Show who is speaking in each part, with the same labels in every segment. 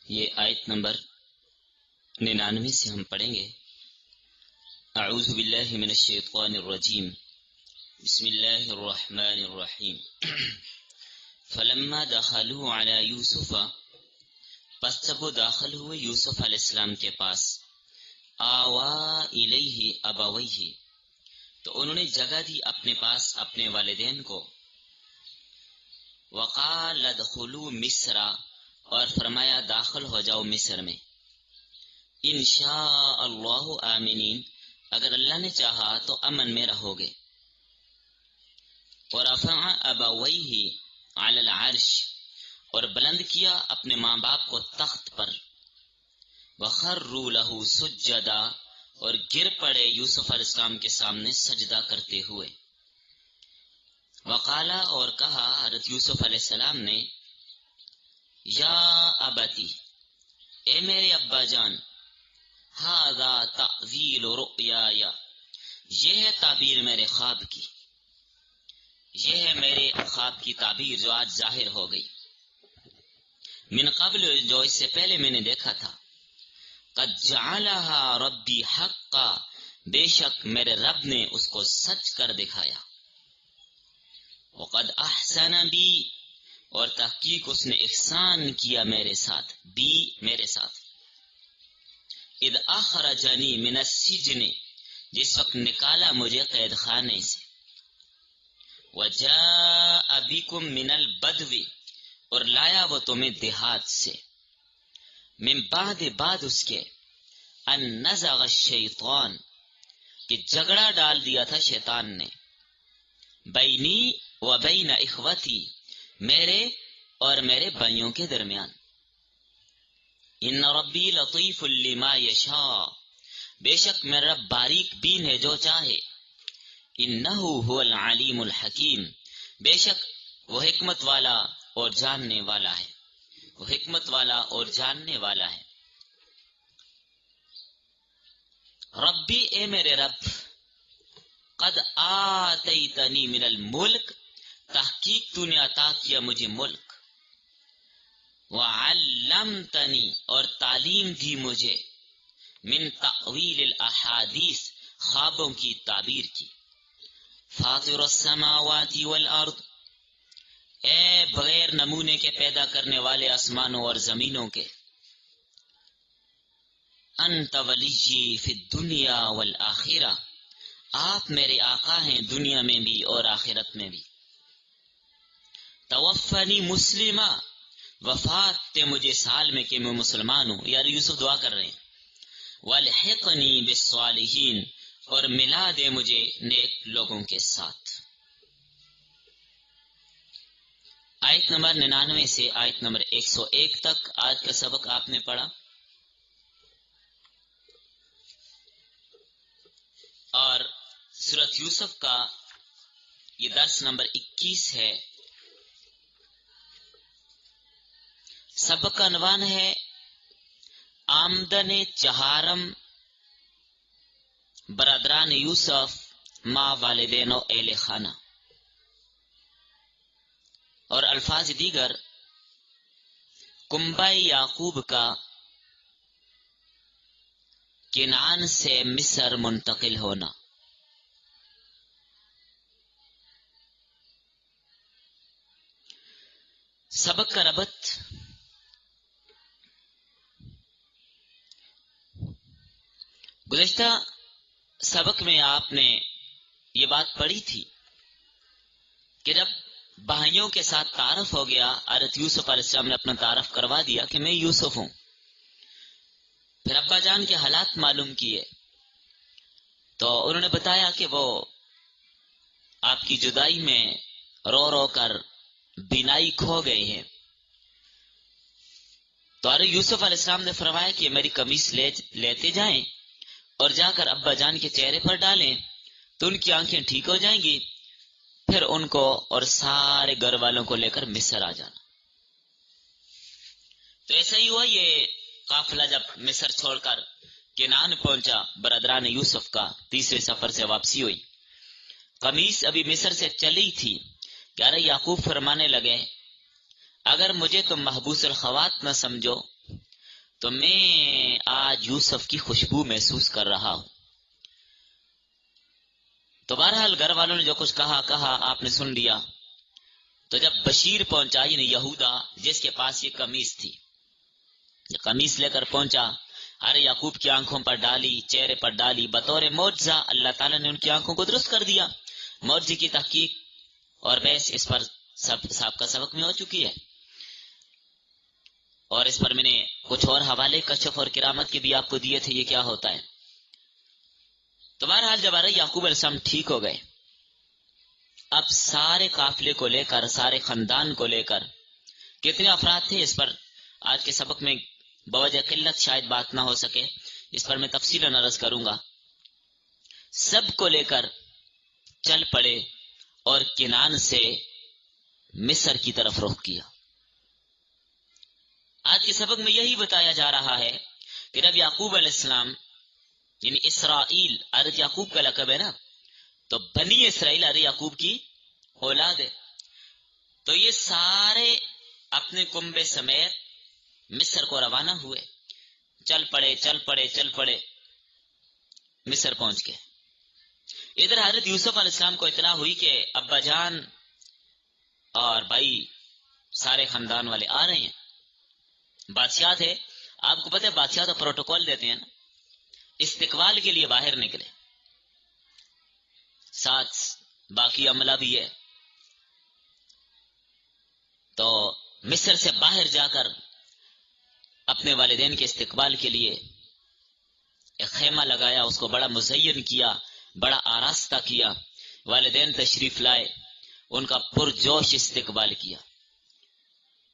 Speaker 1: یہ آیت نمبر 99 سے ہم پڑھیں گے۔ اعوذ باللہ من الشیطان الرجیم، بسم اللہ الرحمن الرحیم۔ فلما دخلوا علی یوسف، پس جب وہ داخل ہوئے یوسف علیہ السلام کے پاس، آوا الیہ ابویہ، تو انہوں نے جگہ دی اپنے پاس اپنے والدین کو، وقال ادخلوا مصر، اور فرمایا داخل ہو جاؤ مصر میں، انشاء اللہ آمنین، اگر اللہ نے چاہا تو امن میں رہو گے۔ ورفع ابویہ علی العرش، اور بلند کیا اپنے ماں باپ کو تخت پر، وخروا لہ سجدا، اور گر پڑے یوسف علیہ السلام کے سامنے سجدہ کرتے ہوئے۔ وقالا، اور کہا حضرت یوسف علیہ السلام نے، یا ابتی، اے میرے ابا جان، ھذا تأویل رؤیای، یہ ہے تعبیر میرے خواب کی، یہ ہے میرے خواب کی تعبیر جو آج ظاہر ہو گئی، من قبل، جو اس سے پہلے میں نے دیکھا تھا، قد جعلھا ربی حقا، بے شک میرے رب نے اس کو سچ کر دکھایا، وقد احسن بی، اور تحقیق اس نے احسان کیا میرے ساتھ، بی میرے ساتھ، اذ اخرجنی من السجن، جس وقت نکالا مجھے قید خانے سے، وجاء بکم من البدو، اور لایا وہ تمہیں دیہات سے، من بعد اس کے، ان نزغ الشیطان، کہ جھگڑا ڈال دیا تھا شیطان نے، بینی و بین اخوتی، میرے اور میرے بھائیوں کے درمیان، ان ربی لطیف لما یشاء، بے شک میرا رب باریک بین ہے جو چاہے، انہ هو العلیم الحکیم، بے شک وہ حکمت والا اور جاننے والا ہے، وہ حکمت والا اور جاننے والا ہے۔ ربی، اے میرے رب، قد آتیتنی من الملک، تحقیق تو نے عطا کیا مجھے ملک، وعلمتنی، اور تعلیم دی مجھے، من تأویل الاحادیث، خوابوں کی تعبیر کی، فاطر السماوات والارض، اے بغیر نمونے کے پیدا کرنے والے آسمانوں اور زمینوں کے، انت ولی فی الدنیا والآخرہ، آپ میرے آقا ہیں دنیا میں بھی اور آخرت میں بھی، توفنی مسلمہ، وفات تے مجھے سال میں کہ میں مسلمان ہوں، یار یوسف دعا کر رہے ہیں، والحقنی بالصالحین، اور ملا دے مجھے نیک لوگوں کے ساتھ۔ آیت نمبر 99 سے آیت نمبر 101 تک آج کا سبق آپ نے پڑھا، اور سورۃ یوسف کا یہ درس نمبر 21 ہے۔ سبق کا عنوان ہے آمدن چہارم برادران یوسف ماں والدین و اہل خانہ، اور الفاظ دیگر، کنبہ یعقوب کا کنعان سے مصر منتقل ہونا۔ سبق کا ربط گزشتہ سبق میں آپ نے یہ بات پڑھی تھی کہ جب بھائیوں کے ساتھ تعارف ہو گیا، حضرت یوسف علیہ السلام نے اپنا تعارف کروا دیا کہ میں یوسف ہوں، پھر ابا جان کے حالات معلوم کیے تو انہوں نے بتایا کہ وہ آپ کی جدائی میں رو رو کر بینائی کھو گئے ہیں، تو حضرت یوسف علیہ السلام نے فرمایا کہ میری قمیص لیتے جائیں اور جا کر ابا جان کے چہرے پر ڈالیں تو ان کی آنکھیں ٹھیک ہو جائیں گی، پھر ان کو اور سارے گھر والوں کو لے کر مصر آ جانا۔ تو ایسا ہی ہوا، یہ قافلہ جب مصر چھوڑ کر کنعان پہنچا، برادران یوسف کا تیسرے سفر سے واپسی ہوئی، قمیص ابھی مصر سے چلی تھی کہ ارے یعقوب فرمانے لگے، اگر مجھے تم محبوس الخوات نہ سمجھو تو میں آج یوسف کی خوشبو محسوس کر رہا ہوں. تو بہرحال گھر والوں نے جو کچھ کہا آپ نے سن لیا. تو جب بشیر پہنچا، یعنی یہودا جس کے پاس یہ قمیص تھی، یہ قمیص لے کر پہنچا، ارے یعقوب کی آنکھوں پر ڈالی، چہرے پر ڈالی، بطور معجزہ اللہ تعالیٰ نے ان کی آنکھوں کو درست کر دیا. معجزے کی تحقیق اور بحث اس پر سابقہ سبق میں ہو چکی ہے، اور اس پر میں نے کچھ اور حوالے کشف اور کرامت کے بھی آپ کو دیے تھے یہ کیا ہوتا ہے. تو بہرحال جب یعقوب علیہ السلام ٹھیک ہو گئے، اب سارے قافلے کو لے کر، سارے خاندان کو لے کر، کتنے افراد تھے اس پر آج کے سبق میں بوجہ قلت شاید بات نہ ہو سکے، اس پر میں تفصیلاً عرض کروں گا. سب کو لے کر چل پڑے اور کنعان سے مصر کی طرف رخ کیا. آج کے سبق میں یہی بتایا جا رہا ہے کہ جب یعقوب علیہ السلام، یعنی اسرائیل، حضرت یعقوب کا لقب ہے نا، تو بنی اسرائیل حضرت یعقوب کی اولاد ہے، تو یہ سارے اپنے کنبے سمیت مصر کو روانہ ہوئے. چل پڑے مصر پہنچ گئے. ادھر حضرت یوسف علیہ السلام کو اطلاع ہوئی کہ ابا جان اور بھائی سارے خاندان والے آ رہے ہیں. بادشاہ تھے، آپ کو پتہ ہے بادشاہ تو پروٹوکول دیتے ہیں نا، استقبال کے لیے باہر نکلے، ساتھ باقی عملہ بھی ہے. تو مصر سے باہر جا کر اپنے والدین کے استقبال کے لیے ایک خیمہ لگایا، اس کو بڑا مزین کیا، بڑا آراستہ کیا. والدین تشریف لائے، ان کا پرجوش استقبال کیا.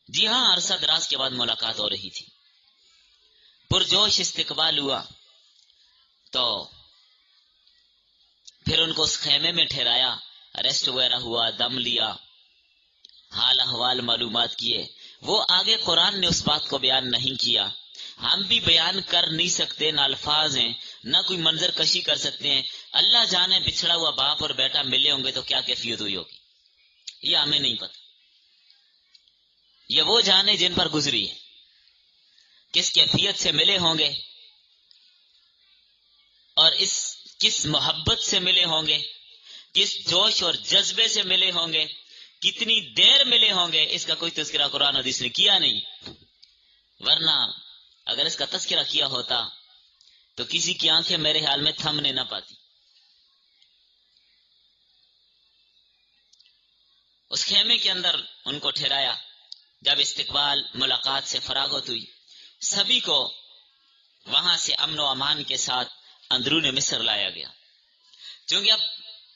Speaker 1: جی ہاں، عرصہ دراز کے بعد ملاقات ہو رہی تھی، پرجوش استقبال ہوا. تو پھر ان کو اس خیمے میں ٹھہرایا، ریسٹ وغیرہ ہوا، دم لیا، حال احوال معلومات کیے. وہ آگے قرآن نے اس بات کو بیان نہیں کیا، ہم بھی بیان کر نہیں سکتے، نہ الفاظ ہیں نہ کوئی منظر کشی کر سکتے ہیں. اللہ جانے بچھڑا ہوا باپ اور بیٹا ملے ہوں گے تو کیا کیفیت ہوئی ہوگی، یہ ہمیں نہیں پتا. یہ وہ جانے جن پر گزری ہے، کس کیفیت سے ملے ہوں گے اور کس محبت سے ملے ہوں گے، کس جوش اور جذبے سے ملے ہوں گے، کتنی دیر ملے ہوں گے، اس کا کوئی تذکرہ قرآن حدیث نے کیا نہیں. ورنہ اگر اس کا تذکرہ کیا ہوتا تو کسی کی آنکھیں میرے حال میں تھمنے نہ پاتی. اس خیمے کے اندر ان کو ٹھہرایا. جب استقبال ملاقات سے فراغت ہوئی، سبھی کو وہاں سے امن و امان کے ساتھ اندرون مصر لایا گیا. چونکہ اب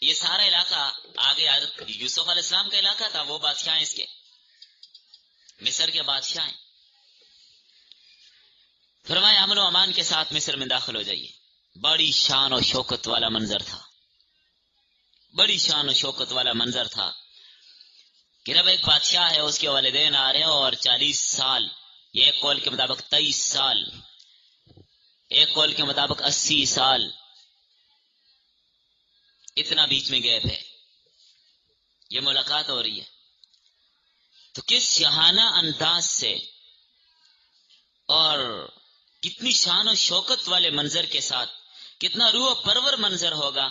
Speaker 1: یہ سارا علاقہ آگے یوسف علیہ السلام کا علاقہ تھا، وہ بادشاہ ہیں، اس کے مصر کے بادشاہ ہیں. فرمایا امن و امان کے ساتھ مصر میں داخل ہو جائیے. بڑی شان و شوکت والا منظر تھا، بڑی شان و شوکت والا منظر تھا کہ جب ایک بادشاہ ہے، اس کے والدین آ رہے ہیں، اور 40 سال، یہ ایک قول کے مطابق 23 سال، ایک قول کے مطابق 80 سال، اتنا بیچ میں گیپ ہے، یہ ملاقات ہو رہی ہے. تو کس شاہانہ انداز سے اور کتنی شان و شوکت والے منظر کے ساتھ، کتنا روح پرور منظر ہوگا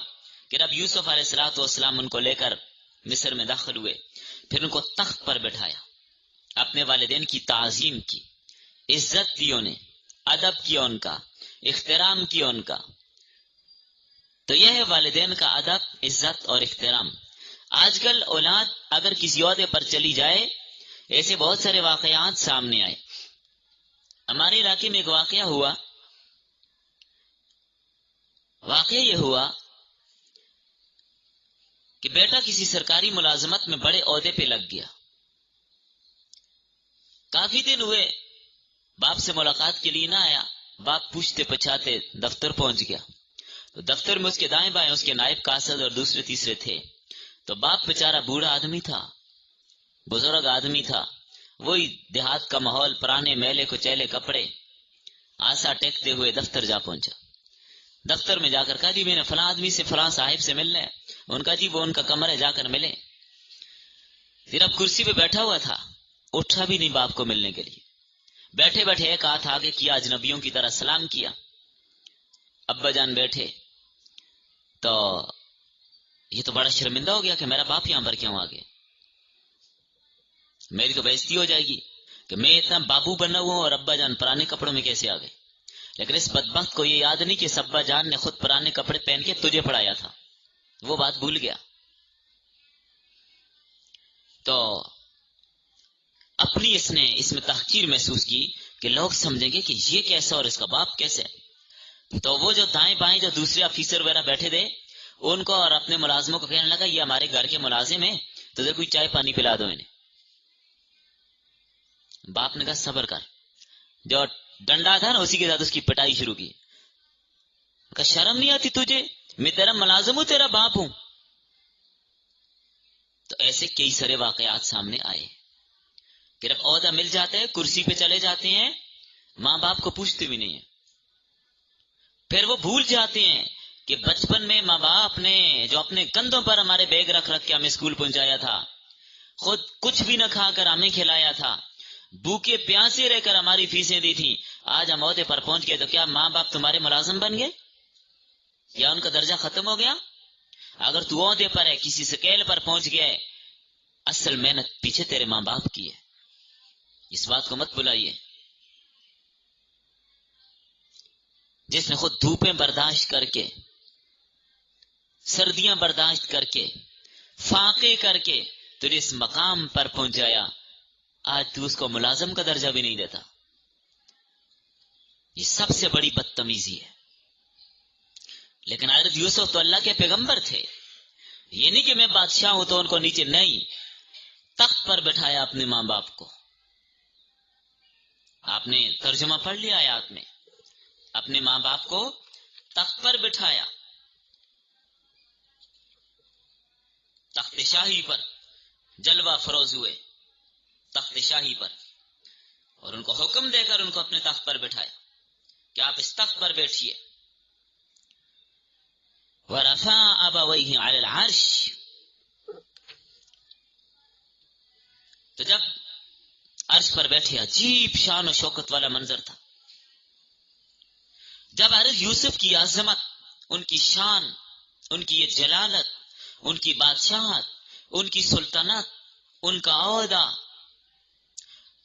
Speaker 1: کہ جب یوسف علیہ السلام ان کو لے کر مصر میں داخل ہوئے، پھر ان کو تخت پر بٹھایا، اپنے والدین کی تعظیم کی، عزت دی، انہیں ادب کیا، ان کا احترام کیا ان کا. تو یہ ہے والدین کا ادب، عزت اور احترام. آج کل اولاد اگر کسی عہدے پر چلی جائے، ایسے بہت سارے واقعات سامنے آئے. ہمارے علاقے میں ایک واقعہ ہوا. واقعہ یہ ہوا کہ بیٹا کسی سرکاری ملازمت میں بڑے عہدے پہ لگ گیا. کافی دن ہوئے، باپ سے ملاقات کے لیے نہ آیا. باپ پوچھتے پچھاتے دفتر پہنچ گیا. تو دفتر میں اس کے دائیں بائیں اس کے نائب قاصد اور دوسرے تیسرے تھے. تو باپ بیچارہ بوڑھا آدمی تھا، بزرگ آدمی تھا، وہی دیہات کا ماحول، پرانے میلے کچیلے کپڑے، آسا ٹیکتے ہوئے دفتر جا پہنچا. دفتر میں جا کر کہا جی میں نے فلاں آدمی سے، فلاں صاحب سے ملنا ہے. ان کا جی وہ ان کا کمرہ ہے، جا کر ملے. پھر اب کرسی پہ بیٹھا ہوا تھا، اٹھا بھی نہیں باپ کو ملنے کے لیے. بیٹھے بیٹھے ایک ہاتھ آگے کیا، اجنبیوں کی طرح سلام کیا. ابا جان بیٹھے تو یہ تو بڑا شرمندہ ہو گیا کہ میرا باپ یہاں پر کیوں آ گیا، میری تو بےعزتی ہو جائے گی کہ میں اتنا بابو بنا ہوا ہوں اور ابا جان پرانے کپڑوں میں کیسے آ گئے. لیکن اس بدبخت کو یہ یاد نہیں کہ ابا جان نے خود پرانے کپڑے پہن کے تجھے پڑھایا تھا، وہ بات بھول گیا. تو اپنی اس نے اس میں تحقیر محسوس کی کہ لوگ سمجھیں گے کہ یہ کیسا اور اس کا باپ کیسے. تو وہ جو دائیں بائیں جو دوسرے آفیسر وغیرہ بیٹھے تھے ان کو اور اپنے ملازموں کو کہنے لگا یہ ہمارے گھر کے ملازم ہیں تو ذرا کوئی چائے پانی پلا دو انہیں. باپ نے کہا صبر کر، جو ڈنڈا تھا نا اسی کے ساتھ اس کی پٹائی شروع کی. کہا شرم نہیں آتی تجھے، میں تیرا ملازم ہوں، تیرا باپ ہوں. تو ایسے کئی سارے واقعات سامنے آئے. پھر اب عہدہ مل جاتا ہے، کرسی پہ چلے جاتے ہیں، ماں باپ کو پوچھتے بھی نہیں ہیں. پھر وہ بھول جاتے ہیں کہ بچپن میں ماں باپ نے جو اپنے کندھوں پر ہمارے بیگ رکھ رکھ کے ہمیں اسکول پہنچایا تھا، خود کچھ بھی نہ کھا کر ہمیں کھلایا تھا، بھوکے پیاسے رہ کر ہماری فیسیں دی تھی، آج ہم عہدے پر پہنچ گئے تو کیا ماں باپ تمہارے ملازم بن گئے یا ان کا درجہ ختم ہو گیا؟ اگر تو عہدے پر ہے، کسی سکیل پر پہنچ گئے، اصل محنت پیچھے تیرے ماں باپ کی ہے. اس بات کو مت بلائیے. جس نے خود دھوپیں برداشت کر کے، سردیاں برداشت کر کے، فاقے کر کے تجھے اس مقام پر پہنچایا، آج تو اس کو ملازم کا درجہ بھی نہیں دیتا. یہ سب سے بڑی بدتمیزی ہے. لیکن حضرت یوسف تو اللہ کے پیغمبر تھے. یہ نہیں کہ میں بادشاہ ہوں تو ان کو نیچے، نہیں، تخت پر بٹھایا اپنے ماں باپ کو. آپ نے ترجمہ پڑھ لیا آیات میں، اپنے ماں باپ کو تخت پر بٹھایا، تخت شاہی پر جلوہ فروز ہوئے، تخت شاہی پر، اور ان کو حکم دے کر ان کو اپنے تخت پر بٹھایا کہ آپ اس تخت پر بیٹھیے. وَرَفَعَ أَبَوَيْهِ عَلَى الْعَرْشِ. تو جب عرش پر بیٹھے، عجیب شان و شوکت والا منظر تھا. جب حضرت یوسف کی عظمت، ان کی شان، ان کی یہ جلالت، ان کی بادشاہت، ان کی سلطنت، ان کا عہدہ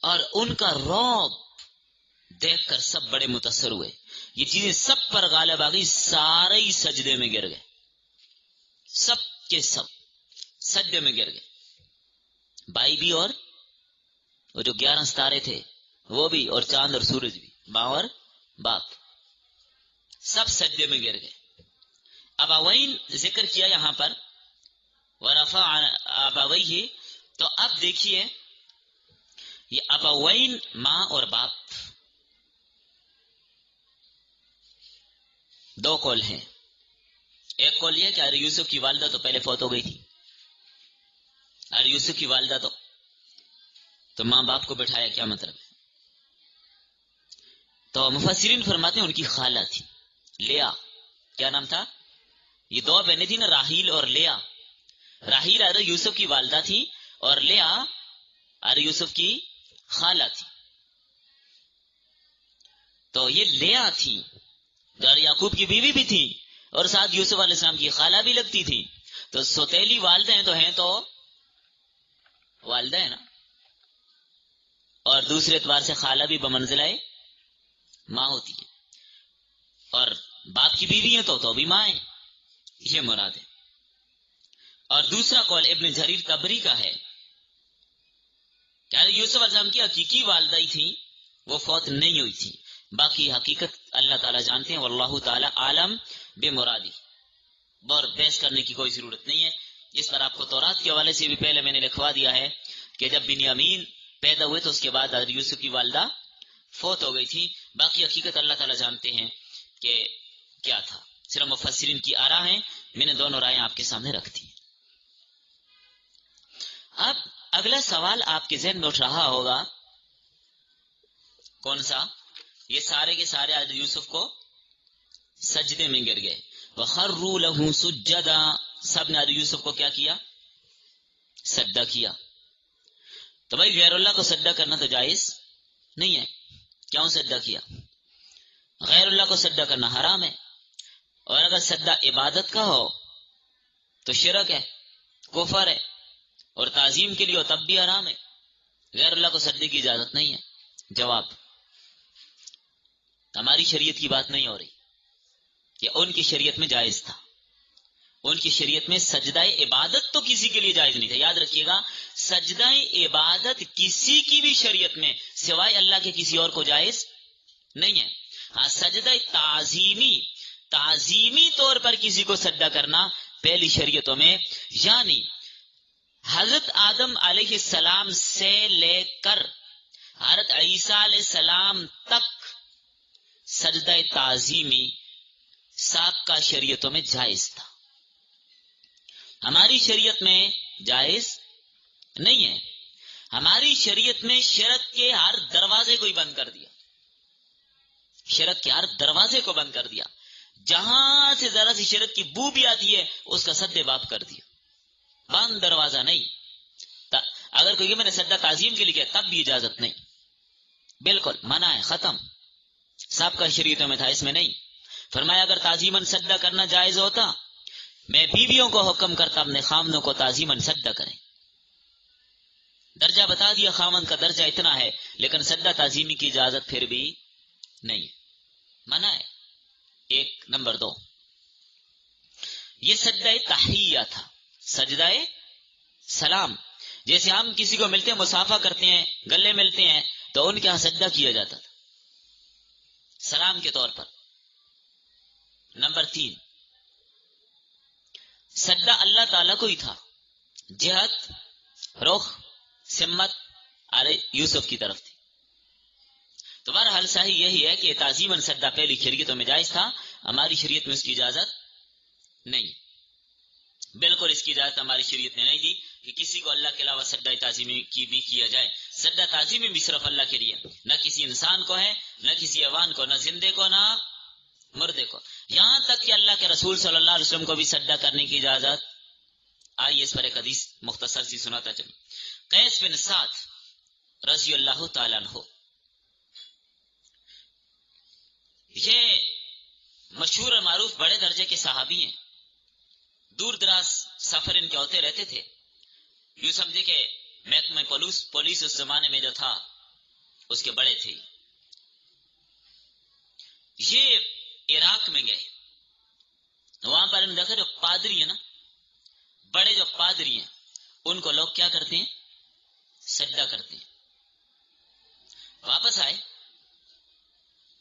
Speaker 1: اور ان کا رعب دیکھ کر سب بڑے متاثر ہوئے. یہ چیزیں سب پر غالب آ گئی، سارے ہی سجدے میں گر گئے، سب کے سب سجدے میں گر گئے. بھائی بھی اور وہ جو 11 ستارے تھے وہ بھی، اور چاند اور سورج بھی، ماں اور باپ، سب سجدے میں گر گئے. ابوین ذکر کیا یہاں پر، ورفع ابویہ. تو اب دیکھیے یہ ابوین ماں اور باپ، دو قول ہیں. ایک قول یہ کہ حضرت یوسف کی والدہ تو پہلے فوت ہو گئی تھی. حضرت یوسف کی والدہ تو ماں باپ کو بٹھایا، کیا مطلب ہے؟ تو مفسرین فرماتے ہیں ان کی خالہ تھی لیا. کیا نام تھا؟ یہ دو بہنیں تھی نا، راحیل اور لیا. راحیل حضرت یوسف کی والدہ تھی اور لیا حضرت یوسف کی خالہ تھی. تو یہ لیا تھی جو یعقوب کی بیوی بھی تھی اور ساتھ یوسف علیہ السلام کی خالہ بھی لگتی تھی. تو سوتیلی والدہ ہیں تو ہیں تو والدہ ہے نا، اور دوسرے اعتبار سے خالہ بھی بمنزلہ ماں ہوتی ہے، اور باپ کی بیوی ہے تو بھی ماں ہے، یہ مراد ہے. اور دوسرا قول ابن جریر طبری کا ہے کہ یوسف علیہ السلام کی حقیقی والدہ ہی تھی، وہ فوت نہیں ہوئی تھی. باقی حقیقت اللہ تعالیٰ جانتے ہیں، واللہ تعالیٰ عالم بے مرادی. اور بحث کرنے کی کوئی ضرورت نہیں ہے. اس پر آپ کو تورات کے حوالے سے بھی پہلے میں نے لکھوا دیا ہے کہ جب بنیامین پیدا ہوئے تو اس کے بعد حضرت یوسف کی والدہ فوت ہو گئی تھی. باقی حقیقت اللہ تعالیٰ جانتے ہیں کہ کیا تھا، صرف مفسرین کی آراء ہیں. میں نے دونوں رائیں آپ کے سامنے رکھ دی. اب اگلا سوال آپ کے ذہن میں اٹھ رہا ہوگا، کون سا؟ یہ سارے کے سارے حضرت یوسف کو سجدے میں گر گئے. وَخَرُّوا لَهُ سُجَّدًا. سب نے حضرت یوسف کو کیا کیا؟ سجدہ کیا. تو بھائی غیر اللہ کو سجدہ کرنا تو جائز نہیں ہے. کیوں سجدہ کیا؟ غیر اللہ کو سجدہ کرنا حرام ہے، اور اگر سجدہ عبادت کا ہو تو شرک ہے، کفر ہے، اور تعظیم کے لیے ہو تب بھی حرام ہے۔ غیر اللہ کو سجدے کی اجازت نہیں ہے۔ جواب: ہماری شریعت کی بات نہیں ہو رہی، کہ ان کی شریعت میں جائز تھا۔ ان کی شریعت میں سجدہ عبادت تو کسی کے لیے جائز نہیں تھا۔ یاد رکھیے گا، سجدہ عبادت کسی کی بھی شریعت میں سوائے اللہ کے کسی اور کو جائز نہیں ہے۔ ہاں، سجدہ تعظیمی طور پر کسی کو سجدہ کرنا پہلی شریعتوں میں، یعنی حضرت آدم علیہ السلام سے لے کر حضرت عیسیٰ علیہ السلام تک سجدہ تعظیمی سابقہ شریعتوں میں جائز تھا۔ ہماری شریعت میں جائز نہیں ہے۔ ہماری شریعت میں شرک کے ہر دروازے کو ہی بند کر دیا، شرک کے ہر دروازے کو بند کر دیا۔ جہاں سے ذرا سی شرک کی بو بھی آتی ہے اس کا سد باب کر دیا، بند دروازہ نہیں۔ اگر کوئی میں نے سجدہ تعظیم کے لیے کیا تب بھی اجازت نہیں، بالکل منع ہے، ختم۔ سابقہ شریعتوں میں تھا، اس میں نہیں۔ فرمایا اگر تعظیماً سجدہ کرنا جائز ہوتا، میں بیویوں کو حکم کرتا اپنے خامنوں کو تعظیماً سجدہ کریں۔ درجہ بتا دیا، خامن کا درجہ اتنا ہے، لیکن سجدہ تعظیمی کی اجازت پھر بھی نہیں، منع ہے۔ ایک نمبر 2، یہ سجدہ تحیہ تھا، سجدہ سلام۔ جیسے ہم کسی کو ملتے ہیں، مصافحہ کرتے ہیں، گلے ملتے ہیں، تو ان کے ہاں سجدہ کیا جاتا تھا سلام کے طور پر۔ نمبر 3، سجدہ اللہ تعالیٰ کو ہی تھا، جہت، رخ، سمت یوسف کی طرف تھی۔ تو بہرحال صحیح یہی ہے کہ تعظیماً سجدہ پہلی شریعتوں میں جائز تھا، ہماری شریعت میں اس کی اجازت نہیں، بالکل اس کی اجازت ہماری شریعت نے نہیں دی کہ کسی کو اللہ کے علاوہ سجدہ تعظیمی کی بھی کیا جائے۔ سجدہ تعظیمی بھی صرف اللہ کے لیے، نہ کسی انسان کو ہے، نہ کسی حیوان کو، نہ زندے کو، نہ مردے کو، یہاں تک کہ اللہ کے رسول صلی اللہ علیہ وسلم کو بھی سجدہ کرنے کی اجازت۔ آئیے اس پر ایک حدیث مختصر سی سناتا چلوں۔ قیس بن سعد رضی اللہ تعالیٰ عنہ، یہ مشہور اور معروف بڑے درجے کے صحابی ہیں، دور دراز سفر ان کے ہوتے رہتے تھے۔ یوں سمجھے کہ محکمہ پولیس اس زمانے میں جو تھا اس کے بڑے تھے۔ یہ عراق میں گئے، وہاں پر انہوں نے دیکھا جو پادری ہیں نا، بڑے جو پادری ہیں، ان کو لوگ کیا کرتے ہیں؟ سجدہ کرتے ہیں۔ واپس آئے،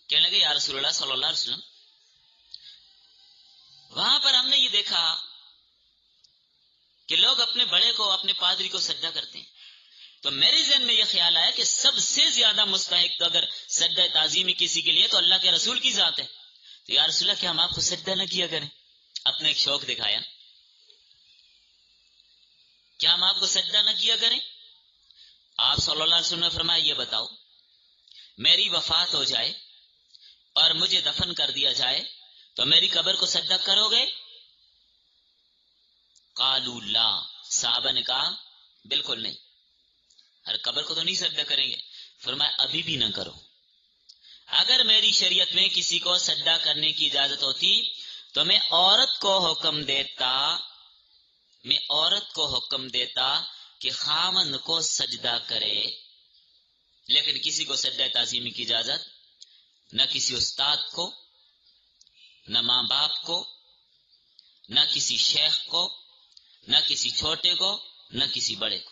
Speaker 1: کہنے لگے یا رسول اللہ صلی اللہ علیہ وسلم، وہاں پر ہم نے یہ دیکھا کہ لوگ اپنے بڑے کو، اپنے پادری کو سجدہ کرتے ہیں، تو میرے ذہن میں یہ خیال آیا کہ سب سے زیادہ مستحق تو اگر سجدہ تعظیمی کسی کے لیے تو اللہ کے رسول کی ذات ہے، تو یا رسول اللہ کیا ہم آپ کو سجدہ نہ کیا کریں؟ اپنے ایک شوق دکھایا، کیا ہم آپ کو سجدہ نہ کیا کریں؟ آپ صلی اللہ علیہ وسلم نے فرمایا یہ بتاؤ، میری وفات ہو جائے اور مجھے دفن کر دیا جائے تو میری قبر کو سجدہ کرو گے؟ قالوا لا، صحابہ نے کہا بالکل نہیں، ہر قبر کو تو نہیں سجدہ کریں گے۔ فرمایا ابھی بھی نہ کرو، اگر میری شریعت میں کسی کو سجدہ کرنے کی اجازت ہوتی تو میں عورت کو حکم دیتا کہ خامند کو سجدہ کرے، لیکن کسی کو سجدہ تعظیمی کی اجازت نہ کسی استاد کو، نہ ماں باپ کو، نہ کسی شیخ کو، نہ کسی چھوٹے کو، نہ کسی بڑے کو۔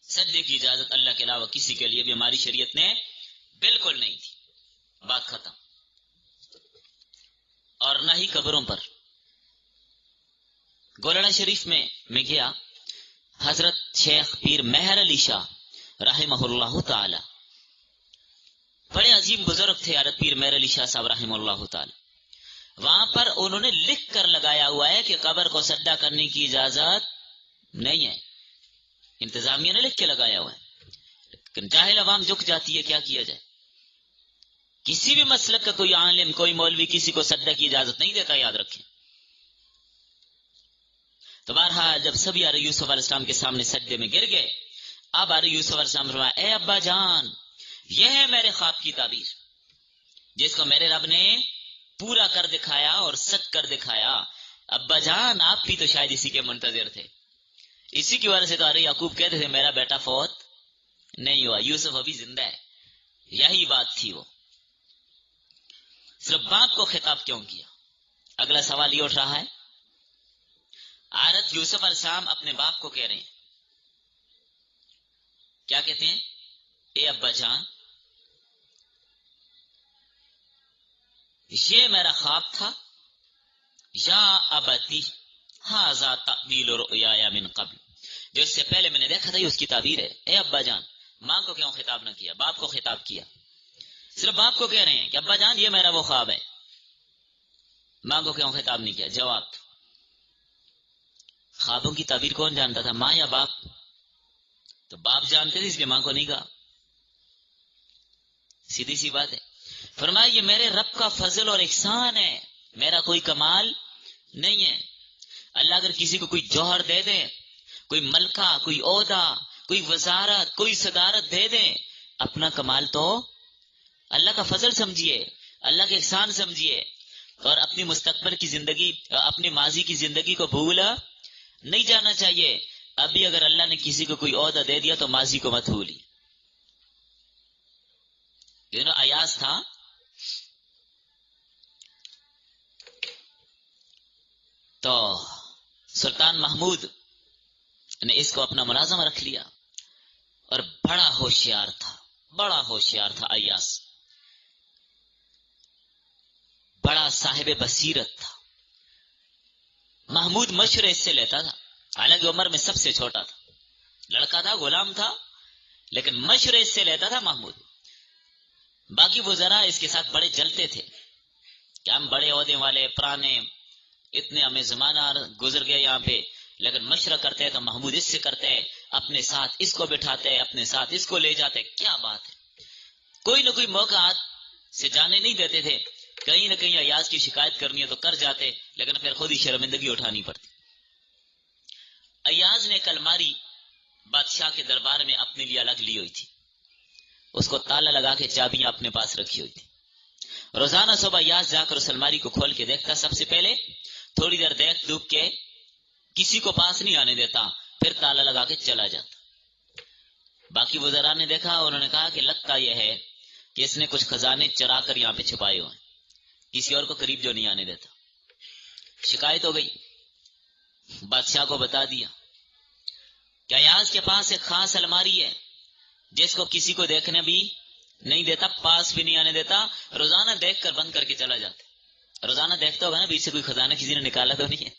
Speaker 1: سجدے کی اجازت اللہ کے علاوہ کسی کے لیے بھی ہماری شریعت نے بالکل نہیں تھی، بات ختم۔ اور نہ ہی قبروں پر۔ گولڑا شریف میں گیا، حضرت شیخ پیر مہر علی شاہ رحمہ اللہ تعالی، بڑے عظیم بزرگ تھے حضرت پیر مہر علی شاہ صاحب رحمہ اللہ تعالی۔ وہاں پر انہوں نے لکھ کر لگایا ہوا ہے کہ قبر کو سجدہ کرنے کی اجازت نہیں ہے، انتظامیہ نے لکھ کے لگایا ہوا ہے، لیکن جاہل عوام جھک جاتی ہے، کیا کیا جائے؟ کسی بھی مسلک کا کوئی عالم، کوئی مولوی کسی کو سجدہ کی اجازت نہیں دیتا، یاد رکھیں۔ تو بہرحال جب سب یار یوسف علیہ السلام کے سامنے سجدے میں گر گئے، اب آ رہی یوسف علیہ السلام فرمایا اے ابا جان، یہ ہے میرے خواب کی تعبیر جس کو میرے رب نے پورا کر دکھایا اور سچ کر دکھایا۔ ابا جان آپ بھی تو شاید اسی کے منتظر تھے، اسی کی وجہ سے تو ارے یعقوب کہتے تھے میرا بیٹا فوت نہیں ہوا، یوسف ابھی زندہ ہے۔ یہی بات تھی، وہ صرف باپ کو خطاب کیوں کیا؟ اگلا سوال یہ اٹھ رہا ہے، عورت یوسف علیہ السلام اپنے باپ کو کہہ رہے ہیں، کیا کہتے ہیں؟ اے ابا جان، یہ میرا خواب تھا، یا ابتی ھذا تأویل رؤیایا من قبل، جو اس سے پہلے میں نے دیکھا تھا یہ اس کی تعبیر ہے۔ اے ابا جان، ماں کو کیوں خطاب نہ کیا، باپ کو خطاب کیا؟ صرف باپ کو کہہ رہے ہیں کہ ابا جان یہ میرا وہ خواب ہے، ماں کو کیوں خطاب نہیں کیا؟ جواب، خوابوں کی تعبیر کون جانتا تھا، ماں یا باپ؟ تو باپ جانتے تھے اس لیے ماں کو نہیں کہا، سیدھی سی بات ہے۔ فرمایا یہ میرے رب کا فضل اور احسان ہے، میرا کوئی کمال نہیں ہے۔ اللہ اگر کسی کو کوئی جوہر دے دے، کوئی ملکہ، کوئی عہدہ، کوئی وزارت، کوئی صدارت دے دے، اپنا کمال تو اللہ کا فضل سمجھیے، اللہ کے احسان سمجھیے، اور اپنی مستقبل کی زندگی، اپنی ماضی کی زندگی کو بھول نہیں جانا چاہیے۔ ابھی اگر اللہ نے کسی کو کوئی عہدہ دے دیا تو ماضی کو مت بھولی۔ ایاز تھا، تو سلطان محمود نے اس کو اپنا ملازم رکھ لیا، اور بڑا ہوشیار تھا، بڑا ہوشیار تھا ایاز، بڑا صاحب بصیرت تھا۔ محمود مشورے اس سے لیتا تھا، حالانکہ عمر میں سب سے چھوٹا تھا، لڑکا تھا، غلام تھا، لیکن مشورے اس سے لیتا تھا محمود۔ باقی وہ ذرا اس کے ساتھ بڑے جلتے تھے کہ ہم بڑے عہدے والے، پرانے، اتنے ہمیں زمانہ گزر گیا یہاں پہ، لیکن مشورہ کرتے ہیں تو محمود اس سے کرتے ہیں، اپنے ساتھ اس کو بٹھاتے ہیں، اپنے ساتھ اس کو لے جاتے۔ کیا بات ہے، کوئی نہ کوئی موقع سے جانے نہیں دیتے تھے، کہیں نہ کہیں ایاز کی شکایت کرنی ہے تو کر جاتے، لیکن پھر خود ہی شرمندگی اٹھانی پڑتی۔ ایاز نے ایک الماری بادشاہ کے دربار میں اپنے لیے الگ لی ہوئی تھی، اس کو تالا لگا کے چابیاں اپنے پاس رکھی ہوئی تھی۔ روزانہ صبح ایاز جا کر اس الماری کو کھول کے دیکھتا، سب سے پہلے تھوڑی دیر دیکھ دکھ کے کسی کو پاس نہیں آنے دیتا، پھر تالا لگا کے چلا جاتا۔ باقی وزراء نے دیکھا، انہوں نے کہا کہ لگتا یہ ہے کہ اس نے کچھ خزانے چرا کر یہاں پہ چھپائے ہوئے ہیں، کسی اور کو قریب جو نہیں آنے دیتا۔ شکایت ہو گئی، بادشاہ کو بتا دیا کہ ایاز کے پاس ایک خاص الماری ہے جس کو کسی کو دیکھنے بھی نہیں دیتا، پاس بھی نہیں آنے دیتا، روزانہ دیکھ کر بند کر کے چلا جاتا۔ روزانہ دیکھتا ہوگا نا بیچ سے کوئی خزانہ کسی نے نکالا تو نہیں ہے۔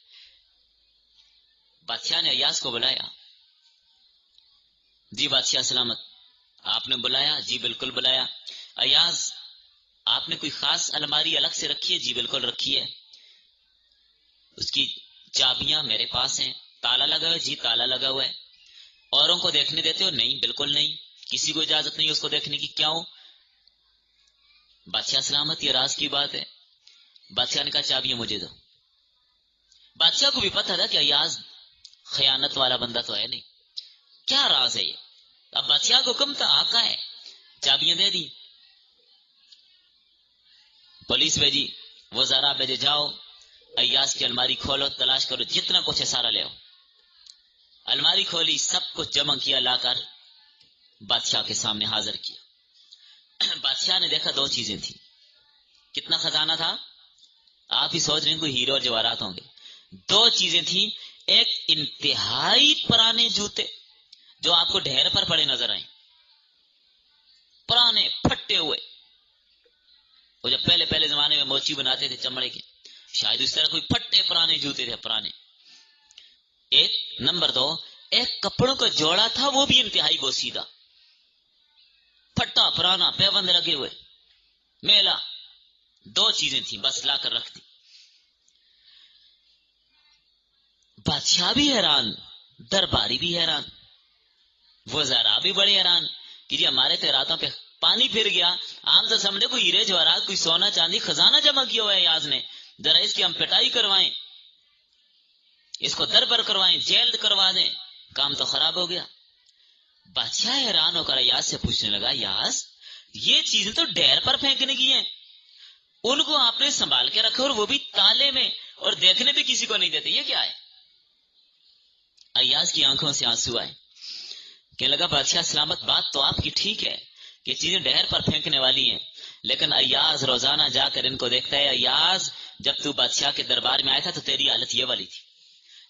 Speaker 1: بادشاہ نے ایاز کو بلایا، جی بادشاہ سلامت، آپ نے بلایا؟ جی بالکل بلایا۔ ایاز آپ نے کوئی خاص الماری الگ سے رکھی ہے؟ جی بالکل رکھی ہے۔ اس کی چابیاں میرے پاس ہیں، تالا لگا ہوا ہے؟ جی تالا لگا ہوا ہے۔ اوروں کو دیکھنے دیتے ہو؟ نہیں بالکل نہیں، کسی کو اجازت نہیں اس کو دیکھنے کی۔ کیوں؟ بادشاہ سلامت یہ راز کی بات ہے۔ بادشاہ نے کہا چابیاں مجھے دو۔ بادشاہ کو بھی پتا تھا کہ ایاز خیانت والا بندہ تو ہے نہیں، کیا راز ہے یہ؟ اب بادشاہ کو حکم تھا، آقا ہے، چابیاں دے دی۔ پولیس بھیجی، وزراء بھیجے، جاؤ ایاز کی الماری کھولو، تلاش کرو، جتنا کچھ ہے سارا لے آؤ۔ الماری کھولی، سب کچھ جمع کیا، لا کر بادشاہ کے سامنے حاضر کیا۔ بادشاہ نے دیکھا دو چیزیں تھیں۔ کتنا خزانہ تھا؟ آپ ہی سوچ رہے ہیں کوئی ہیرو اور جواہرات ہوں گے۔ دو چیزیں تھیں، ایک انتہائی پرانے جوتے جو آپ کو ڈھیر پر پڑے نظر آئیں، پرانے پھٹے ہوئے، وہ جب پہلے زمانے میں موچی بناتے تھے چمڑے کے، شاید اس طرح کوئی پھٹے پرانے جوتے تھے، پرانے۔ ایک نمبر دو، ایک کپڑوں کا جوڑا تھا، وہ بھی انتہائی بوسیدہ، پھٹا پرانا، پیبند لگے ہوئے، میلا۔ دو چیزیں تھیں، بس لا کر رکھ دی۔ بادشاہ بھی حیران، درباری بھی حیران، وزراء بھی بڑے حیران کہ جی ہمارے تو راتوں پہ پانی پھر گیا، عام تو سمجھے کوئی ہیرے جواہرات، کوئی سونا چاندی خزانہ جمع کیا ہوا ہے ایاز نے، ذرا اس کی ہم پٹائی کروائیں، اس کو در پر کروائیں، جیل کروا دیں، کام تو خراب ہو گیا۔ بادشاہ حیران ہو کر ایاز سے پوچھنے لگا، ایاز یہ چیزیں تو ڈیر پر پھینکنے کی ہیں، ان کو آپ نے سنبھال کے رکھا اور وہ بھی تالے میں، اور دیکھنے بھی کسی کو نہیں دیتے، یہ کیا ہے؟ ایاز کی آنکھوں سے آنسو آئے، کہنے لگا بادشاہ سلامت، بات تو آپ کی ٹھیک ہے کہ چیزیں ڈہر پر پھینکنے والی ہیں، لیکن ایاز روزانہ جا کر ان کو دیکھتا ہے۔ ایاز جب تو بادشاہ کے دربار میں آیا تھا تو تیری حالت یہ والی تھی،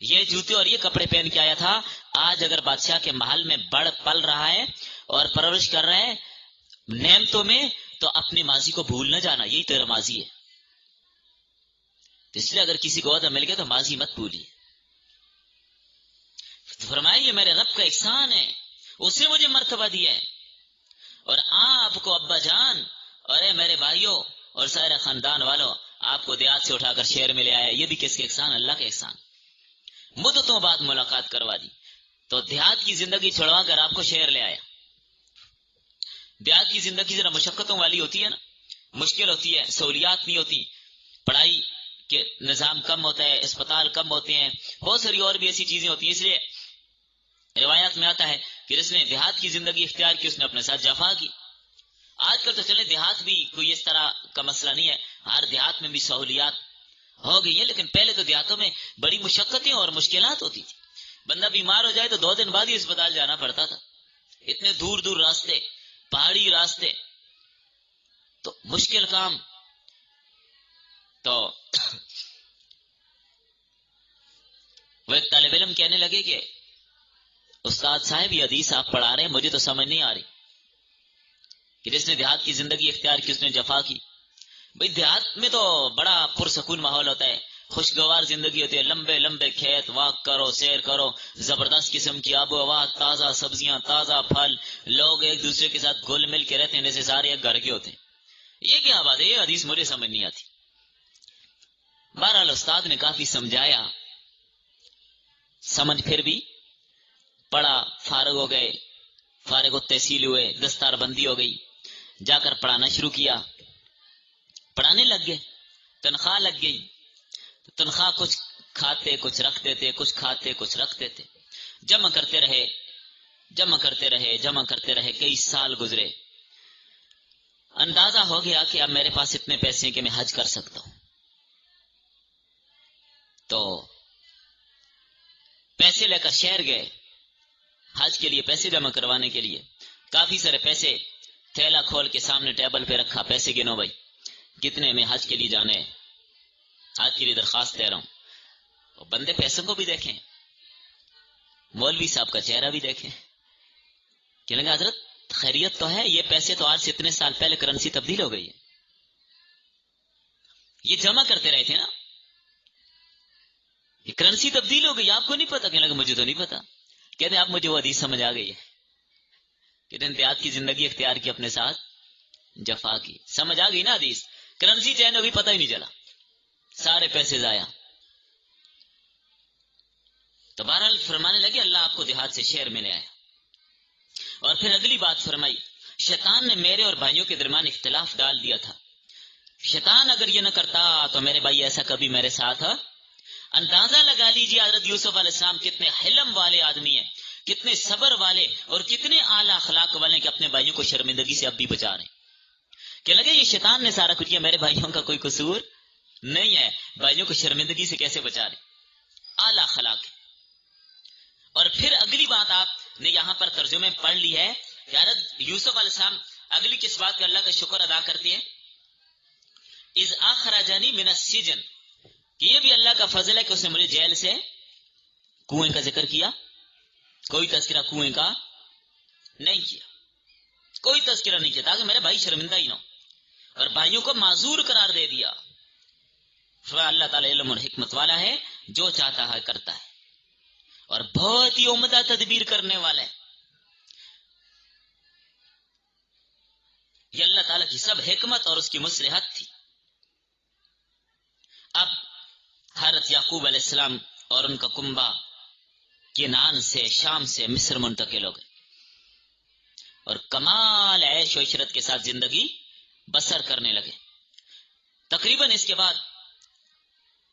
Speaker 1: یہ جوتے اور یہ کپڑے پہن کے آیا تھا، آج اگر بادشاہ کے محل میں بڑھ پل رہا ہے اور پرورش کر رہا ہے نعمتوں میں، تو اپنی ماضی کو بھول نہ جانا، یہی تیرا ماضی ہے۔ تو اس لیے اگر کسی کو عہدہ مل گیا تو ماضی مت بھولیے۔ فرمایا یہ میرے رب کا احسان ہے، اس نے مجھے مرتبہ دیا ہے، اور آپ کو ابا جان اور اے میرے بھائیوں اور سارے خاندان والوں، آپ کو دیہات سے اٹھا کر شہر میں لے آیا، یہ بھی کس کے احسان؟ اللہ کے احسان۔ مدتوں بعد ملاقات کروا دی تو دیہات کی زندگی چھوڑوا کر آپ کو شہر لے آیا۔ دیہات کی زندگی ذرا مشقتوں والی ہوتی ہے نا، مشکل ہوتی ہے، سہولیات نہیں ہوتی، پڑھائی کے نظام کم ہوتا ہے، اسپتال کم ہوتے ہیں، بہت ساری اور بھی ایسی چیزیں ہوتی ہیں۔ اس لیے روایات میں آتا ہے کہ جس نے دیہات کی زندگی اختیار کی اس نے اپنے ساتھ جفا کی۔ آج کل تو چلے دیہات بھی کوئی اس طرح کا مسئلہ نہیں ہے، ہر دیہات میں بھی سہولیات ہو گئی ہیں، لیکن پہلے تو دیہاتوں میں بڑی مشقتیں اور مشکلات ہوتی تھی۔ بندہ بیمار ہو جائے تو 2 دن بعد ہی اسپتال جانا پڑتا تھا، اتنے دور دور راستے، پہاڑی راستے، تو مشکل کام۔ تو وہ ایک طالب علم کہنے لگے کہ استاد صاحب یہ حدیث آپ پڑھا رہے ہیں مجھے تو سمجھ نہیں آ رہی کہ جس نے دیہات کی زندگی اختیار کی اس نے جفا کی۔ بھئی دیہات میں تو بڑا پرسکون ماحول ہوتا ہے، خوشگوار زندگی ہوتی ہے، لمبے لمبے کھیت، واک کرو، سیر کرو، زبردست قسم کی آب و ہوا، تازہ سبزیاں، تازہ پھل، لوگ ایک دوسرے کے ساتھ گھل مل کے رہتے ہیں جیسے سارے ایک گھر کے ہوتے ہیں۔ یہ کیا بات ہے؟ یہ حدیث مجھے سمجھ نہیں آتی۔ بہرحال استاد نے کافی سمجھایا، سمجھ پھر بھی پڑھا، فارغ ہو گئے، فارغ التحصیل ہوئے، دستار بندی ہو گئی، جا کر پڑھانا شروع کیا، پڑھانے لگ گئے، تنخواہ لگ گئی، تنخواہ کچھ کھاتے کچھ رکھتے تھے، کچھ کھاتے کچھ رکھتے تھے، جمع کرتے رہے جمع کرتے رہے جمع کرتے رہے، کئی سال گزرے، اندازہ ہو گیا کہ اب میرے پاس اتنے پیسے ہیں کہ میں حج کر سکتا ہوں۔ تو پیسے لے کر شہر گئے حج کے لیے، پیسے جمع کروانے کے لیے، کافی سارے پیسے تھیلا کھول کے سامنے ٹیبل پہ رکھا، پیسے گنو بھائی کتنے میں حج کے لیے جانے ہیں، حج کے لیے درخواست دے رہا ہوں۔ اور بندے پیسوں کو بھی دیکھیں، مولوی صاحب کا چہرہ بھی دیکھیں، کہنے لگا حضرت خیریت تو ہے، یہ پیسے تو آج سے اتنے سال پہلے کرنسی تبدیل ہو گئی ہے، یہ جمع کرتے رہے تھے نا، یہ کرنسی تبدیل ہو گئی، آپ کو نہیں پتا؟ کہنے لگا مجھے تو نہیں پتا۔ کہتے ہیں آپ مجھے وہ حدیث سمجھ آ گئی ہے، کہتے ہیں دیہات کی زندگی اختیار کی، اپنے ساتھ جفا کی، سمجھ آ گئی نا حدیث، کرنسی چینج ہو گئی پتہ ہی نہیں چلا، سارے پیسے ضائع۔ تو بہرحال فرمانے لگے اللہ آپ کو دیہات سے شہر میں لے آیا، اور پھر اگلی بات فرمائی، شیطان نے میرے اور بھائیوں کے درمیان اختلاف ڈال دیا تھا، شیطان اگر یہ نہ کرتا تو میرے بھائی ایسا کبھی میرے ساتھ اندازہ لگا لیجیے حضرت یوسف علیہ السلام کتنے حلم والے آدمی ہیں، کتنے صبر والے اور کتنے اعلیٰ اخلاق والے کہ اپنے بھائیوں کو شرمندگی سے اب بھی بچا رہے ہیں۔ کہ لگے یہ شیطان نے سارا کچھ کیا، میرے بھائیوں کا کوئی قصور نہیں ہے، بھائیوں کو شرمندگی سے کیسے بچا رہے، اعلیٰ اخلاق۔ اور پھر اگلی بات آپ نے یہاں پر ترجمے پڑھ لی ہے کہ حضرت یوسف علیہ السلام اگلی کس بات کا اللہ کا شکر ادا کرتے ہیں، اذ اخرجنی من السجن، کہ یہ بھی اللہ کا فضل ہے کہ اس نے مجھے جیل سے، کنویں کا ذکر کیا، کوئی تذکرہ کنویں کا نہیں کیا، کوئی تذکرہ نہیں کیا تاکہ میرے بھائی شرمندہ ہی نہ ہو، اور بھائیوں کو معذور قرار دے دیا۔ اللہ تعالیٰ علم اور حکمت والا ہے، جو چاہتا ہے کرتا ہے، اور بہت ہی عمدہ تدبیر کرنے والا ہے۔ یہ اللہ تعالیٰ کی سب حکمت اور اس کی مصلحت تھی۔ اب حضرت یعقوب علیہ السلام اور ان کا کنبہ کنعان سے، شام سے مصر منتقل ہو گئے، اور کمال عیش و عشرت کے ساتھ زندگی بسر کرنے لگے۔ تقریباً اس کے بعد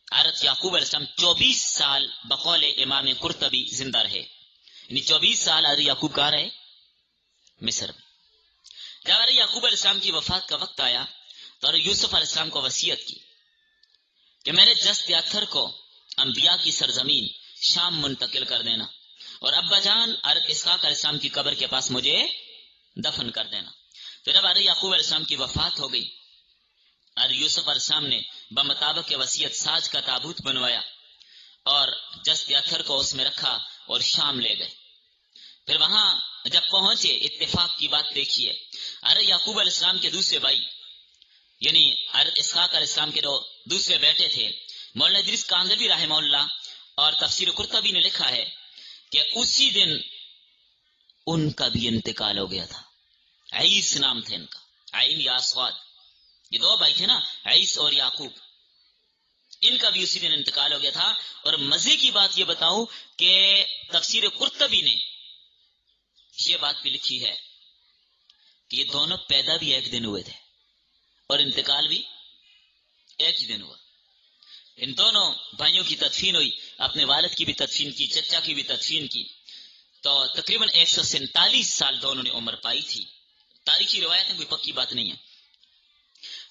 Speaker 1: حضرت یعقوب علیہ السلام 24 سال بقول امام قرطبی زندہ رہے، یعنی 24 سال حضرت یعقوب کہاں رہے؟ مصر میں. جب ارے یعقوب علیہ السلام کی وفات کا وقت آیا تو یوسف علیہ السلام کو وصیت کی کہ میرے جسد اطہر کو انبیاء کی سرزمین شام منتقل کر دینا اور ابا جان حضرت اسحاق علیہ السلام کی قبر کے پاس مجھے دفن کر دینا. تو جب حضرت یعقوب علیہ السلام کی وفات ہو گئی، حضرت یوسف علیہ السلام نے بمطابق وصیت ساج کا تابوت بنوایا اور جسد اطہر کو اس میں رکھا اور شام لے گئے. پھر وہاں جب پہنچے، اتفاق کی بات دیکھیے، حضرت یعقوب علیہ السلام کے دوسرے بھائی یعنی حضرت اسحاق علیہ السلام کے جو دوسرے بیٹے تھے، مولانا ادریس کاندھلوی رحمہ اللہ اور تفسیر قرطبی نے لکھا ہے کہ اسی دن ان کا بھی انتقال ہو گیا تھا. عیس نام تھے ان کا، عین یا سواد، یہ دو بھائی تھے نا، عیس اور یعقوب، ان کا بھی اسی دن انتقال ہو گیا تھا. اور مزے کی بات یہ بتاؤں کہ تفسیر قرطبی نے یہ بات بھی لکھی ہے کہ یہ دونوں پیدا بھی ایک دن ہوئے تھے اور انتقال بھی ایک ہی دن ہوا. ان دونوں بھائیوں کی تدفین ہوئی، اپنے والد کی بھی تدفین کی، چچا کی بھی تدفین کی. تو تقریباً 147 سال دونوں نے عمر پائی تھی. تاریخی روایت میں کوئی پکی بات نہیں ہے.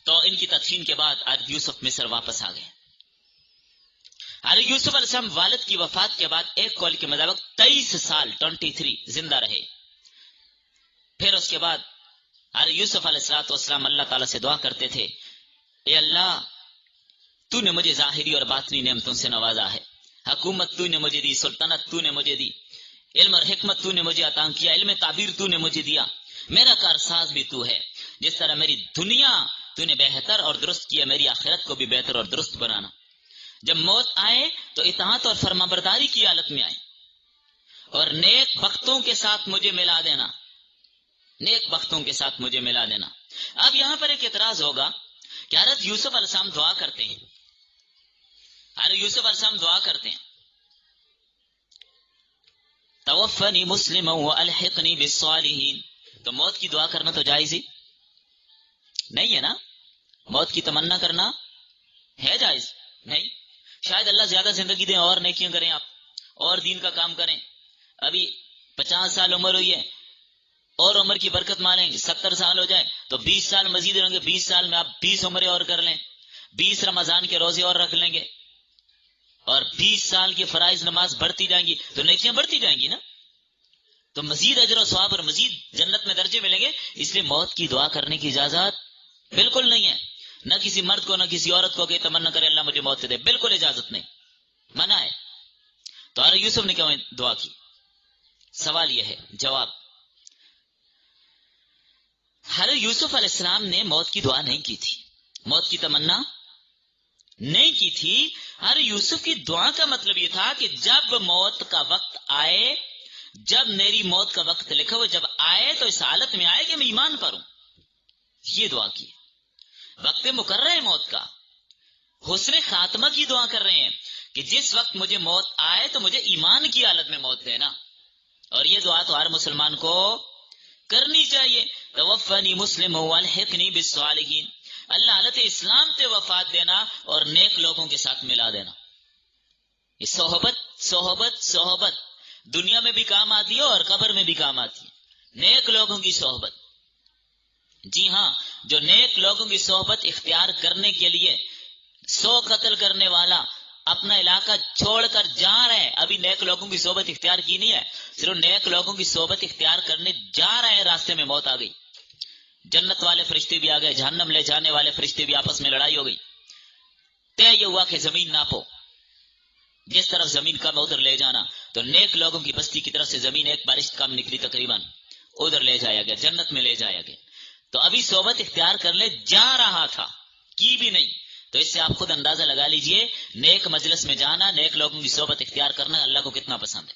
Speaker 1: تو ان کی تدفین کے بعد حضرت یوسف مصر واپس آ گئے. حضرت یوسف علیہ السلام والد کی وفات کے بعد ایک قول کے مطابق 23 سال 23 زندہ رہے. پھر اس کے بعد حضرت یوسف علیہ السلام اللہ تعالیٰ سے دعا کرتے تھے، اے اللہ تو نے مجھے ظاہری اور باطنی نعمتوں سے نوازا ہے. حکومت تو نے مجھے دی، سلطنت تو نے مجھے دی، علم اور حکمت تو نے مجھے عطا کیا، علم تعبیر تو نے مجھے دیا، میرا کارساز بھی تو ہے. جس طرح میری دنیا تو نے بہتر اور درست کیا، میری آخرت کو بھی بہتر اور درست بنانا. جب موت آئے تو اطاعت اور فرما برداری کی حالت میں آئے اور نیک بختوں کے ساتھ مجھے ملا دینا، نیک بختوں کے ساتھ مجھے ملا دینا. اب یہاں پر ایک اعتراض ہوگا کہ حضرت یوسف علیہ السلام دعا کرتے ہیں، حضرت یوسف علیہ السلام دعا کرتے ہیں توفنی مسلما والحقنی بالصالحین، تو موت کی دعا کرنا تو جائز ہی نہیں ہے نا؟ موت کی تمنا کرنا ہے جائز نہیں؟ شاید اللہ زیادہ زندگی دیں اور نیکیاں کریں، آپ اور دین کا کام کریں. ابھی 50 سال عمر ہوئی ہے اور عمر کی برکت مانیں گے، 70 سال ہو جائے تو 20 سال مزید رہیں گے. 20 سال میں آپ 20 عمریں اور کر لیں، 20 رمضان کے روزے اور رکھ لیں گے اور 20 سال کی فرائض نماز بڑھتی جائیں گی تو نیکیاں بڑھتی جائیں گی نا، تو مزید اجر و ثواب اور مزید جنت میں درجے ملیں گے. اس لیے موت کی دعا کرنے کی اجازت بالکل نہیں ہے. نہ کسی مرد کو نہ کسی عورت کو کہ تمنا کرے اللہ مجھے موت دے، بالکل اجازت نہیں، منع ہے. تو حضرت یوسف نے کیا دعا کی؟ سوال یہ ہے، جواب، حضرت یوسف علیہ السلام نے موت کی دعا نہیں کی تھی، موت کی تمنا نہیں کی تھی. حضرت یوسف کی دعا کا مطلب یہ تھا کہ جب موت کا وقت آئے، جب میری موت کا وقت لکھا ہو، جب آئے تو اس حالت میں آئے کہ میں ایمان پر ہوں. یہ دعا کی. وقت مقررہ ہے موت کا، حسن خاتمہ کی دعا کر رہے ہیں کہ جس وقت مجھے موت آئے تو مجھے ایمان کی حالت میں موت دینا. اور یہ دعا تو ہر مسلمان کو کرنی چاہیے. توفنی مسلم والحقنی بالصالحین، اللہ حالت اسلام تے وفات دینا اور نیک لوگوں کے ساتھ ملا دینا. یہ صحبت صحبت صحبت دنیا میں بھی کام آتی ہے اور قبر میں بھی کام آتی ہے. نیک لوگوں کی صحبت، جی ہاں، جو نیک لوگوں کی صحبت اختیار کرنے کے لیے 100 قتل کرنے والا اپنا علاقہ چھوڑ کر جا رہے ہیں، ابھی نیک لوگوں کی صحبت اختیار کی نہیں ہے، صرف نیک لوگوں کی صحبت اختیار کرنے جا رہے ہیں، راستے میں موت آ گئی. جنت والے فرشتے بھی آ گئے، جہنم لے جانے والے فرشتے بھی، آپس میں لڑائی ہو گئی. طے یہ ہوا کہ زمین ناپو، جس طرف زمین کم ادھر لے جانا. تو نیک لوگوں کی بستی کی طرف سے زمین ایک بارش کم نکلی، تقریباً ادھر لے جایا گیا، جنت میں لے جایا گیا. تو ابھی صحبت اختیار کرنے جا رہا تھا، کی بھی نہیں. تو اس سے آپ خود اندازہ لگا لیجئے نیک مجلس میں جانا، نیک لوگوں کی صحبت اختیار کرنا اللہ کو کتنا پسند ہے.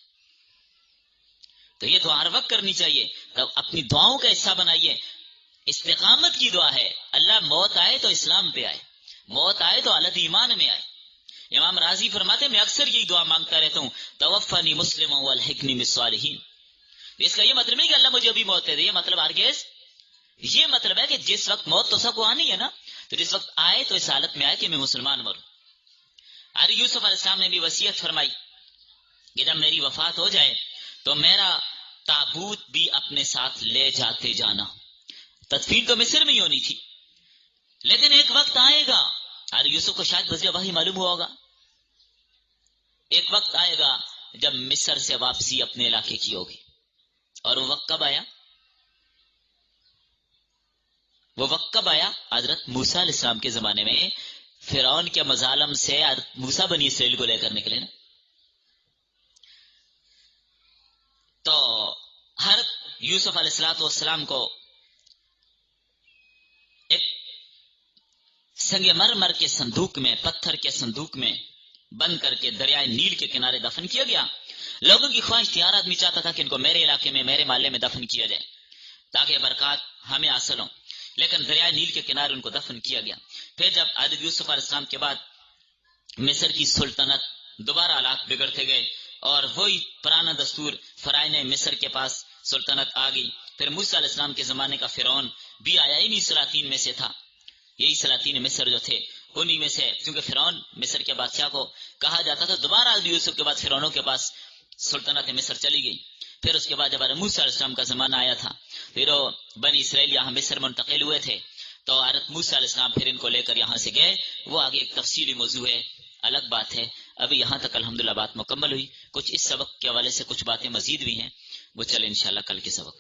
Speaker 1: تو یہ تو ہر وقت کرنی چاہیے. تو اپنی دعاؤں کا حصہ بنائیے. استقامت کی دعا ہے، اللہ موت آئے تو اسلام پہ آئے، موت آئے تو حالت ایمان میں آئے. امام راضی فرماتے میں اکثر یہی دعا مانگتا رہتا ہوں، توفنی مسلما والحقنی بالصالحین. اس کا یہ مطلب نہیں کہ اللہ مجھے ابھی موت دے دے، یہ مطلب ہرگز یہ مطلب ہے کہ جس وقت موت تو سب کو آنی ہے نا، تو جس وقت آئے تو اس حالت میں آئے کہ میں مسلمان مروں. حضرت یوسف علیہ السلام نے بھی وصیت فرمائی کہ جب میری وفات ہو جائے تو میرا تابوت بھی اپنے ساتھ لے جاتے جانا. تدفین تو مصر میں ہی ہونی تھی، لیکن ایک وقت آئے گا، اور یوسف کو شاید بزر وحی معلوم ہوا ہوگا، ایک وقت آئے گا جب مصر سے واپسی اپنے علاقے کی ہوگی. اور وہ وقت کب آیا؟ وہ وقت کب آیا؟ حضرت موسیٰ علیہ السلام کے زمانے میں فرعون کے مظالم سے حضرت موسیٰ بنی اسرائیل کو لے کر نکلے نا. تو حضرت یوسف علیہ السلام کو ایک سنگ مرمر کے صندوق میں، پتھر کے صندوق میں بند کر کے دریائے نیل کے کنارے دفن کیا گیا. لوگوں کی خواہش تھی، ہر آدمی چاہتا تھا کہ ان کو میرے علاقے میں، میرے محلے میں دفن کیا جائے تاکہ برکات ہمیں حاصل ہوں، لیکن دریائے نیل کے کنارے ان کو دفن کیا گیا. پھر جب حضرت یوسف علیہ السلام کے بعد مصر کی سلطنت دوبارہ حالات بگڑتے گئے اور وہی پرانا دستور فرعون مصر کے پاس سلطنت آ گئی. پھر موسیٰ علیہ السلام کے زمانے کا فرعون بھی آیا، انہی سلاطین میں سے تھا. یہی سلاطین مصر جو تھے انہی میں سے، کیونکہ فرعون مصر کے بادشاہ کو کہا جاتا تھا. دوبارہ حضرت یوسف کے بعد فرعونوں کے پاس سلطنت مصر چلی گئی. پھر اس کے بعد جب موسیٰ علیہ السلام کا زمانہ آیا تھا، پھر وہ بنی اسرائیل یہاں مصر منتقل ہوئے تھے، تو حضرت موسیٰ علیہ السلام پھر ان کو لے کر یہاں سے گئے. وہ آگے ایک تفصیلی موضوع ہے، الگ بات ہے. ابھی یہاں تک الحمدللہ بات مکمل ہوئی. کچھ اس سبق کے حوالے سے کچھ باتیں مزید بھی ہیں، وہ چلے انشاءاللہ کل کے سبق.